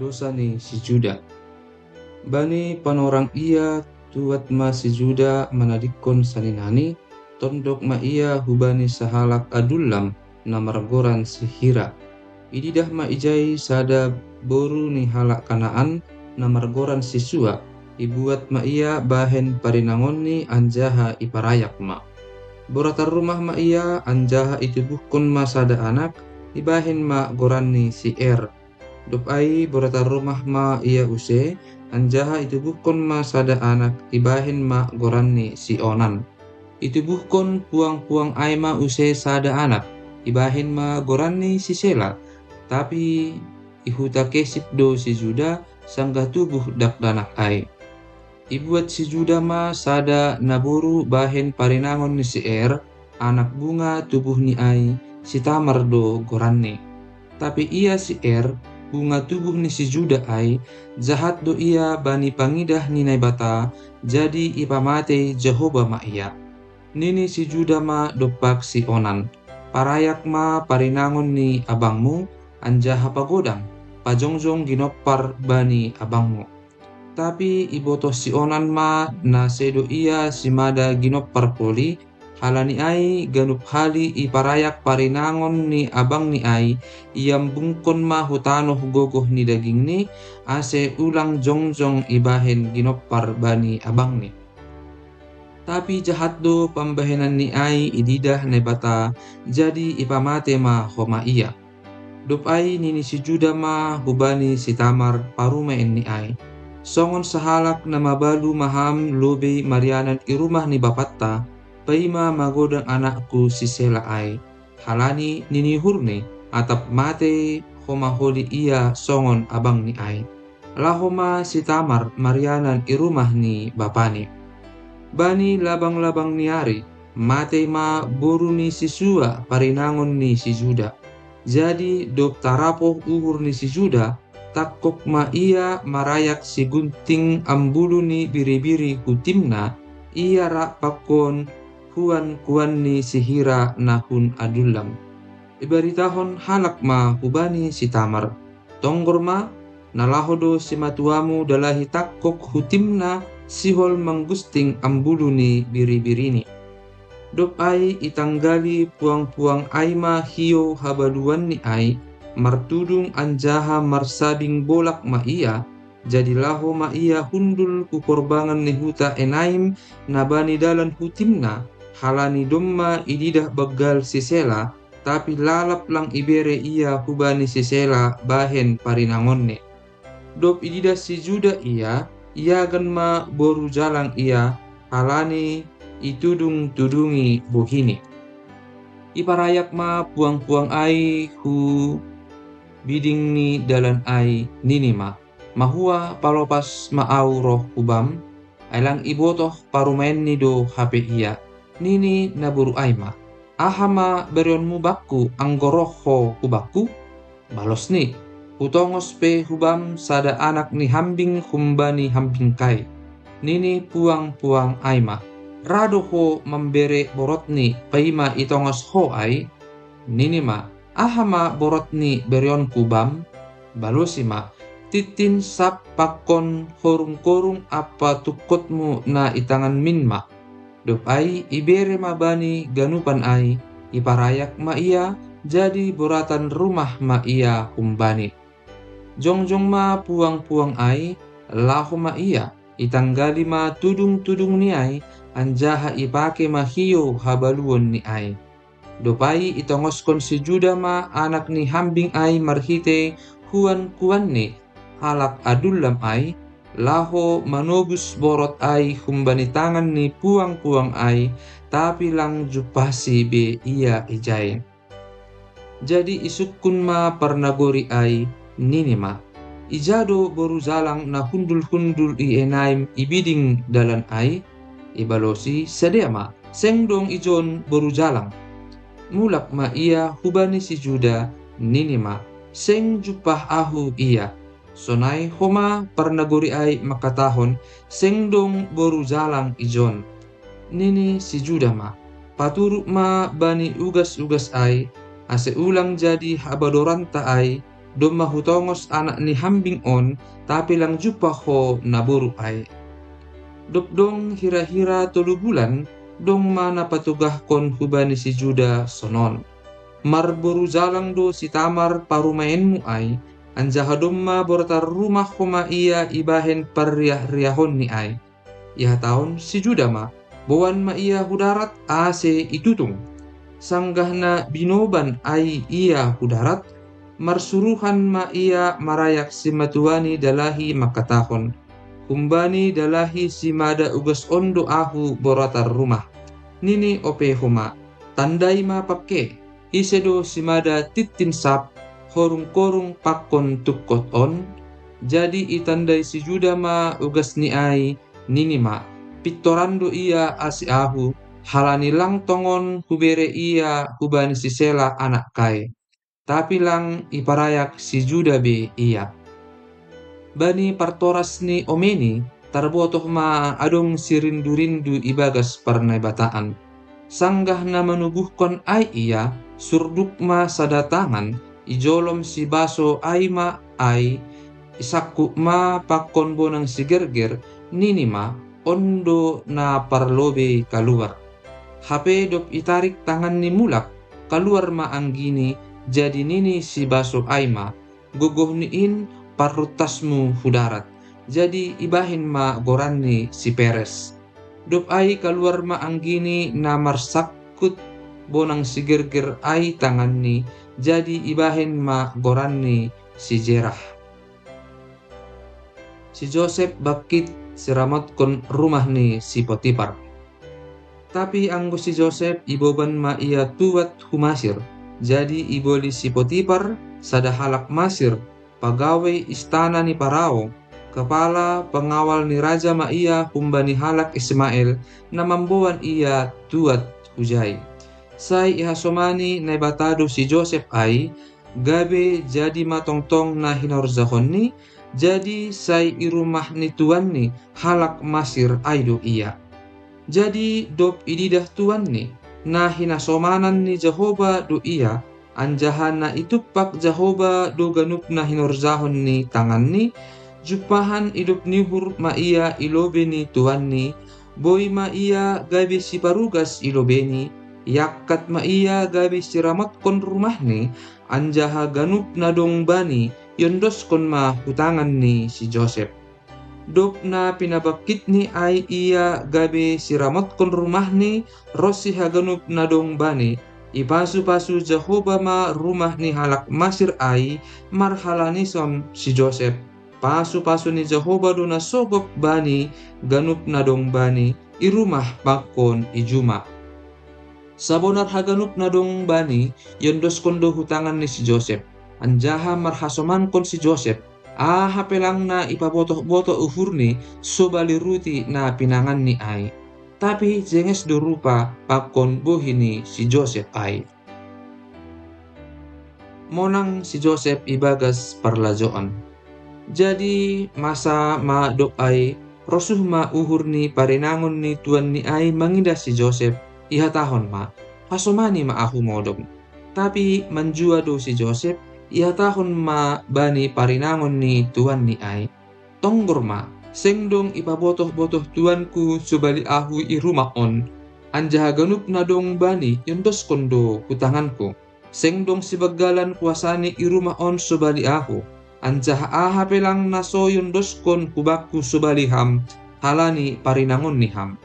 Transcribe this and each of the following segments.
dosa ni si Juda. Bani panorang ia tuat ma si Juda manadikon saninani, tondok ma ia hubani sahalak adullam na margoran si Hira. Ididah ma ijai sada boru ni halak Kanaan na margoran si Sua. Ibuat ma ia bahen parinangon ni anjaha iparayak ma. Boratar rumah ma ia anjaha itubuhkon ma sada anak, ibahin ma goran ni si Dop ai boratar rumah ma ia use, anjaha itubuhkon ma sada anak, ibahin ma goran ni si Onan. Itubuhkon puang-puang ai ma use sada anak, ibahin ma goran ni si Sela. Tapi ihuta kesip do si Juda sanggah tubuh dakdanak ai. Ibuat si Juda ma sada naboru bahen parinangon ni si anak bunga tubuh ni ai, si Tamar do goranni. Tapi ia si bunga tubuh ni si Juda ai, jahat do ia bani pangidah ni Naibata, jadi ipamate Jehovah ma ia. Nini si Juda ma dopak si Onan, parayak ma parinangon ni abangmu, anjaha pagodang, pajongjong ginopar bani abangmu. Tapi ibotos si Onan ma na sedo ia si mada ginopar poli, halani ai ganup hali iparayak parinangon ni abang ni ai, iam bungkon ma hutanoh gogoh ni daging ni, ase ulang jongjong ibahen ginopar bani abang ni. Tapi jahat do pambahenan ni ai ididah nebata, jadi ipamate ma homa ia. Dop ai nini si Juda ma hubani si Tamar parumaen ni ai. Songon sahalak na mabalu maham lobe marianan irumah ni bapatta, paima magodang anakku si Sela ai. Halani nini hurne, atap mate homa holi ia songon abang ni ai. Lahoma si Tamar marianan irumah ni bapani. Bani labang-labang niari, mate ma boru ni si Sua parinangon ni si Juda. Jadi dop tarapoh uhur ni si Juda, takkok ma ia marayak si gunting ambulu ni biri-biri hutimna, ia rak pakon huan kuan ni si Hira nahun adullam. Ibaritahon halak ma hubani si Tamar, tonggor ma nalahodo si matuamu dalahi takkok hutimna sihol manggusting ambulu ni biri-birini. Dop ai itanggali puang-puang ai ma hiyo habaluan ni ai, martudung anjaha marsabing bolak ma ia, jadi laho ma ia hundul ku korbangan ni huta enaim nabani dalan hutimna, halani domma ididah begal si Sela, tapi lalap lang ibere ia hubani si Sela bahen parinangonne. Dop ididah si Juda ia gan ma boru jalang ia, halani itudung-tudungi bohini. Iparayak ma puang-puang ai hu biding ni dalan ai nini ma. Mahua palopas maau roh hubam, ailang ibotoh parumain ni do hape ia. Nini naburu ai ma. Ahama berionmu bakku anggoroh ho hubakku? Balos ni. Hutongos pe hubam sada anak ni hambing humbani hambing kai. Nini puang-puang ai ma. Rado ho membere borot ni paima itongos ho ai. Nini ma. Ahama borot ni berion kubam. Balosi ma. Titin sap pakon horung-korung apa tukotmu na itangan min ma. Dop ai ibere ma bani ganupan ai. Iparayak ma ia jadi boratan rumah ma ia humbani. Jongjong ma puang-puang ai, laho ma ia, itanggali ma tudung-tudung ni ai, anjaha ipake ma hiyo habaluon ni ai. Dopai itongoskon si Juda ma anak ni hambing ai marhite huan kuan ni, halak adullam ai, laho manobus borot ai humbani tangan ni puang-puang ai, tapi lang jupasi be ia ijai. Jadi isukun ma parnagori ai, nini ma. Ijado boru zalang na hundul-hundul i enaim ibiding dalan ai, ibalosi sedea ma, sengdong ijon boru jalang. Mulak ma ia hubani si Juda, nini ma, seng jupah ahu ia. Sonai homa parnagori ai makatahon, sengdong boru jalang ijon. Nini si Juda ma, paturuk ma bani ugas-ugas ai, ase ulang jadi habadoranta ai, Doma hutongos anak ni hambing on, tapi lang jupa ho naburu ay. Dop dong hira-hira 3 bulan, dong mana patugah kon hubani si Juda sonon. Marburu jalang do si Tamar parumaenmu ay, anjaha domma bortar rumah homa ia ibahen parriah-riahon ni ay. Iha tahun si Juda ma, bawan ma ia hudarat ase itutung. Sanggah na binoban ay ia hudarat, marsuruhan ma ia marayak si matuani dalahi makatahon. Kumbani dalahi si mada ugas ondo ahu boratar rumah. Nini ope homa, tandai ma papke, isedo si mada titin sap, horung-korung pakon tukot on. Jadi itandai si Juda ma ugas ni ai, nini ma, pitorando ia asi ahu, halani lang tongon hubere ia hubani si Sela anak kai. Tapi lang iparayak si Juda be iya. Bani partoras ni omeni, tarbotoh ma adong si rindu-rindu ibagas parnaibataan. Sanggah na manubuhkon ay iya, surduk ma sadatangan, ijolom si baso ay ma ay, isakku ma pakon bonang si gerger, nini ma, ondo na parlobe kaluar. HP dop itarik tangan ni mulak, kaluar ma anggini, jadi nini si baso aima, gogoh niin parutasmu hudarat, jadi ibahin ma gorani si Peres. Dop ai kaluar ma anggini namar sakut bonang si gerger ai tangan ni, jadi ibahin ma gorani si Jerah. Si Joseph bakit siramat kon rumah ni si Potifar. Tapi anggo si Joseph iboban ma ia tuwat humasir. Jadi iboli si Potifar sada halak Masir, pegawai istana ni Parao, kepala pengawal ni raja ma ia humbani halak Ismail, na mamboan ia tuwat hujai. Sai ihasomani na batado si Joseph ai, gabe jadi matongtong na hinarzahon ni, jadi sai irumah ni tuan ni halak Masir aido ia. Jadi dop ididah tuan ni, na hinasomanan ni Jehoba do ia, anjahan na itupak Jehoba do ganup na hinorzahon ni tangan ni, jupahan idup nihur ma ia ilobe ni tuan ni, boy ma ia gabi si parugas ilobe ni, yakat ma ia gabi si ramat kon rumah ni, anjaha ganup na dong bani, yondos kon ma hutangan ni si Joseph. Dop na pinabakit ni ay iya gabi si ramot kon rumah ni, rosi haganup na dong bani, ipasu-pasu Jehoba ma rumah ni halak Masir ay, marhalanison si Joseph. Pasu-pasu ni Jehoba do na sogop bani, ganup na dong bani, irumah pakon ijuma. Sabonar haganup na dong bani, yondos kondo hutangan ni si Joseph. Anjaha marhasoman kon si Joseph, hapelang na ipaboto-boto uhur ni sobali ruti na pinangan ni ay. Tapi jenges do rupa pakon buhi ni si Joseph ay. Monang si Joseph ibagas parlajoan. Jadi masa ma dok ay, rosuh ma uhur ni parinangon ni tuan ni ay manginda si Joseph, ihatahon ma, hasomani ma ahu modong. Tapi manjua do si Joseph, ia tahun ma bani parinangon ni tuan ni ay. Tonggor ma, sengdong ipabotoh-botoh tuanku subali ahu i rumah on. Anjaha ganup na dong bani yondos kondo hutanganku. Sengdong si bagalan kuasani i rumah on subali ahu. Anjaha aha pelang naso yondos kon kubaku subali ham, halani parinangon ni ham.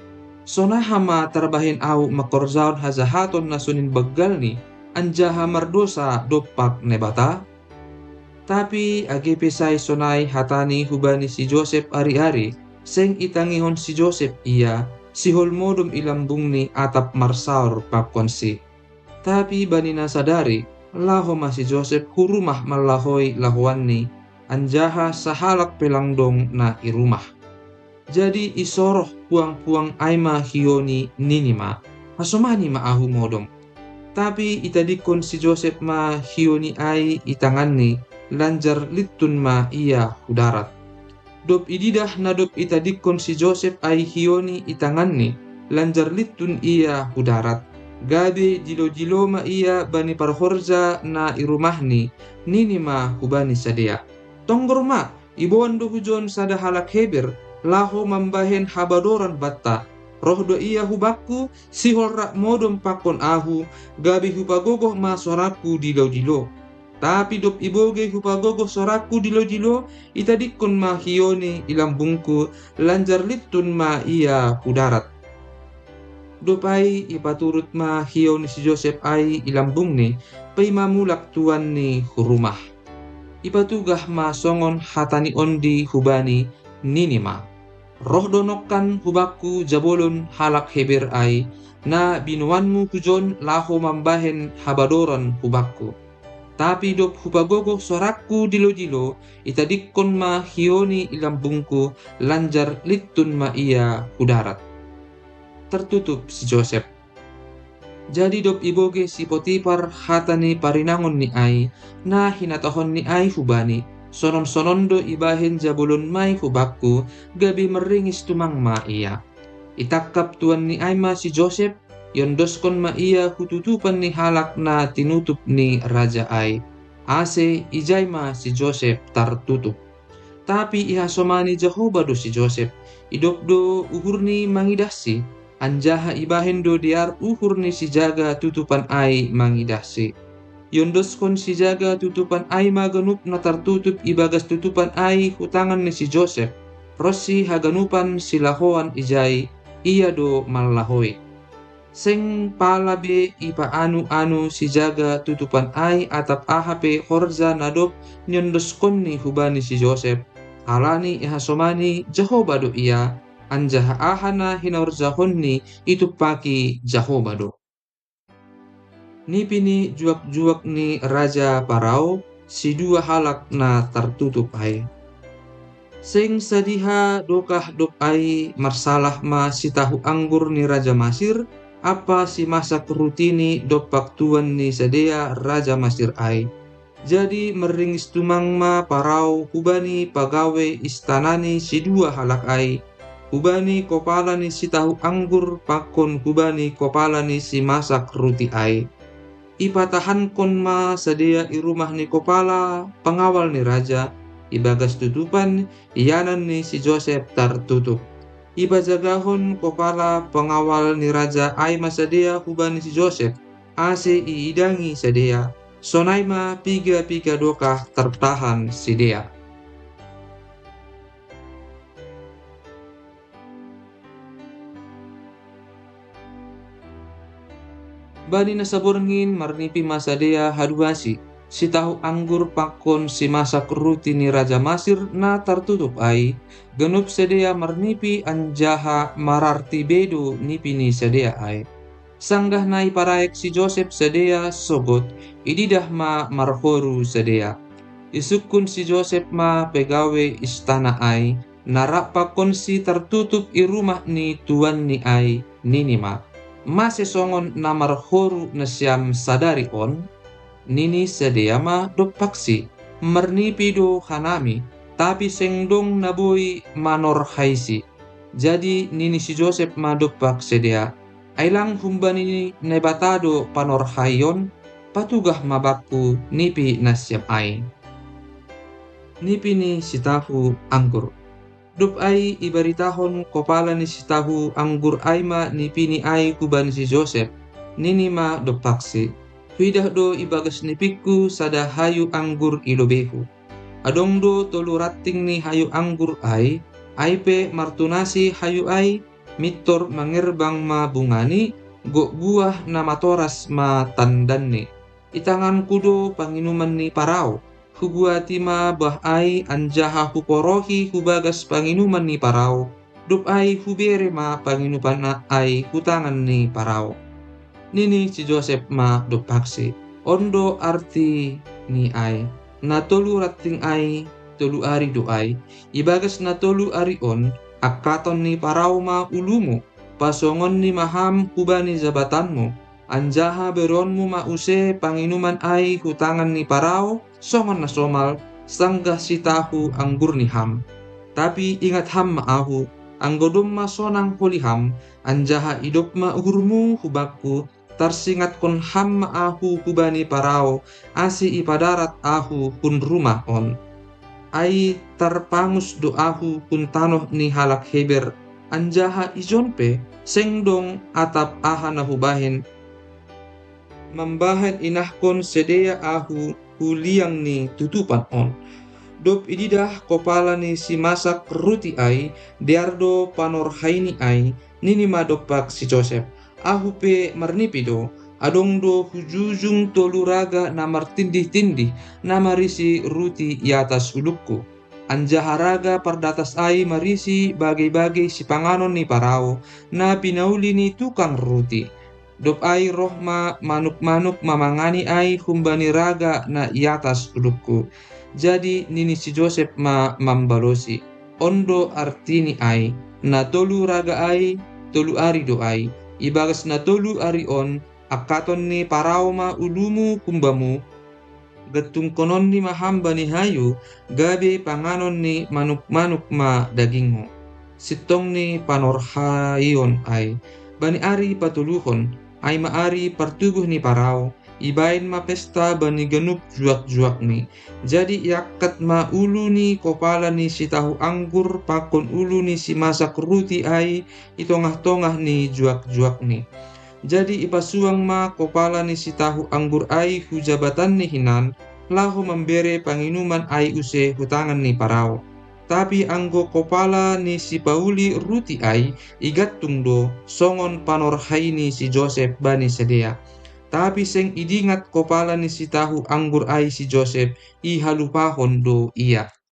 Sonaha ma tarbahin ahu makorzaon hazahaton nasunin bagal ni, anjaha mardosa dopak nebata. Tapi agi pesai sonai hatani hubani si Joseph ari-ari, seng itangihon si Joseph iya, si holmodom ilambung ni atap marsaur pakonsi. Tapi bani nasadari, laho ma si Joseph hurumah malahoy lahuan ni, anjaha sahalak pelangdong na irumah. Jadi isoroh puang-puang aima hioni ninima, hasomani ma ahu modom. Tapi itadikon si Joseph ma hioni ay itangan ni, lanjar litun ma iya hudarat. Dop ididah na dop itadikon si Joseph ay hioni itangan ni, lanjar litun iya hudarat. Gabi jilo-jilo ma ia bani parhorja na irumahni, nini ma hubani sadea. Tonggor ma, ibuan do hujon sada halak heber, laho mambahen habadoran batta. Roh do ia hubakku, sihol rak modom pakon ahu, gabi hupagogoh ma soraku dilo-dilo. Tapi dop iboge hupagogoh soraku dilo-dilo, itadikon ma hioni ilambungku, lanjar litun ma ia hudarat. Dopai ipaturut ma hiyo ni si Joseph ay ilambung ni pay mamulak tuan ni hurumah. Ipatugah ma songon hatani ondi hubani ninima. Roh donokan hubaku jabolon halak heber ay na binuanmu kujon laho mambahen habadoran hubakku. Tapi dop hupagogo sorakku dilo-dilo itadikkon ma hioni ilambungku lanjar litun ma ia hudarat. Tertutup si Joseph. Jadi dop iboge si Potifar hatani parinangon ni ai, na hinatahon ni ai hubani, sonon-sonondo ibahen jabulon mai hubakku, gabi meringis tumang ma ia. Itakap tuan ni ai ma si Joseph, yondoskon ma ia hututupan ni halak na tinutup ni raja ai. Ase ijay ma si Joseph tartutup. Tapi ihasomani Jehovah do si Joseph, idokdo uhur ni mangidasi, anjaha ibahen do diar uhur ni si jaga tutupan ai mangidasi. Yondoskon si jaga tutupan ai maganup na tartutup ibagas tutupan ai hutangan ni si Joseph. Rossi haganupan si lahoan ijay, iya do malahoy. Seng palabe ipa anu si jaga tutupan ai atap ahape horza nadop nyondoskon ni hubani si Joseph. Alani ihasomani Jehovah do ia, anjaha ahana hinaorzahonni itu paki Jehovah do. Nipini juak-juak ni Raja Parao, si dua halak na tertutup ai. Seng sadiha dokah dop ai marsalah ma si tahu anggur ni Raja Masir, apa si masak rutini dopak tuan ni sadea Raja Masir ai. Jadi meringis tumang ma Parao hubani pagawe istanani si dua halak ai. Hubani kopala ni si tahu anggur pakon hubani kopala ni si masak ruti ai. Ipatahan kon ma sadea i rumah ni kopala pengawal ni raja. Ibagas tutupan iyanan ni si Joseph tertutup. Iba jagahon kopala pengawal ni raja ai masadea hubani si Joseph. Ase iidangi sadea. Sonaima piga-piga dokah tertahan si dea. Bani nasaborngin marnipi masadea haduasi. Si tahu anggur pakon si masak ruti ni Raja Masir na tertutup ai. Genup sadea marnipi anjaha mararti bedo nipi ni sadea ai. Sanggah nai paraek si Joseph sadea sogot, ididah ma marhoru sadea. Isukun si Joseph ma pegawe istana ai, narapakon si tertutup i rumah ni tuan ni ai, nini ma. Mase songon na marhoru na siam sadari on, nini sadea ma dopaksi, marnipi do hanami, tapi sengdong naboi manor haisi. Jadi nini si Joseph ma dopak sadea. Ailang humbani nebatado panorhayon, patugah mabakku nipi nasyam ai. Nipi ni sitahu anggur. Dup ai ibaritahon kopala ni sitahu anggur ai ma nipi ni ai kuban si Joseph, nini ma dopaksi. Huidah do ibagas nipiku sada hayu anggur ilobehu. Adong do tolu rating ni hayu anggur ai pe martunasi hayu ai, mitor mangerbang ma bungani, go buah na matoras ma tandani. Itangan kudo panginuman ni Parao, hubuati ma bah ai anjaha huporohi hubagas panginuman ni Parao, dup ai hubere ma panginuman na ai hutangan ni Parao. Nini si Joseph ma dopaksi, ondo arti ni ai, na tolu rating ai, tolu ari do ai, ibagas na tolu ari on, akaton ni Parao ma ulumu, pasongon ni maham hubani jabatanmu, anjaha beronmu ma use panginuman ai hutangan ni Parao, songon na somal, sanggah si tahu anggur ni ham. Tapi ingat ham ma ahu, anggodom ma sonang holi ham, anjaha idop ma uhurmu hubakku, Tarsingat kon hamma ahu hubani parao, asi ipadarat ahu kun rumah on. Ai tarpangus do ahu kun tanoh ni halak heber, anjaha ijonpe sengdong atap aha na hubahin. Mambahan inahkon sedia ahu huliang ni tutupan on. Dop ididah kopala ni si masak ruti ai, diardo panorhaini ai, nini madopak si Joseph. Ahu pe marnipido, adong do hujujung toluraga na martindih-tindih, na marisi ruti i atas ulukku. Anjaharaga pardatas ai marisi bagai-bagai si panganon ni parao, na pinauli ni tukang ruti. Dop ai rohma manuk-manuk mamangani ai humbani raga na i atas ulukku. Jadi nini si Joseph mambalosi. Ondo artini ai, na tolu raga ai, tolu ari do ai. Ibagas na tolu ari on, akaton ni parao ma ulumu kumbamu, gatung konon ni mahamba ni hayu, gabe panganon ni manuk-manuk ma dagingmu. Sitong ni panorhayon ai, bani ari patuluhon, ay maari partubuh ni parao, ibain ma pesta bani ganup juak-juak ni. Jadi yakat ma ulu ni kopala ni si tahu anggur pakon ulu ni si masak ruti ai itongah-tongah ni juak-juak ni. Jadi ipasuang ma kopala ni si tahu anggur ai hujabatan ni hinan, lahu membere panginuman ai use hutangan ni parao. Tapi anggo kopala ni si Pauli ruti ai igatung do songon panorhaini si Joseph bani sedea. Tapi seng idingat kopala ni si tahu anggur ai si Joseph i halupahon do ia.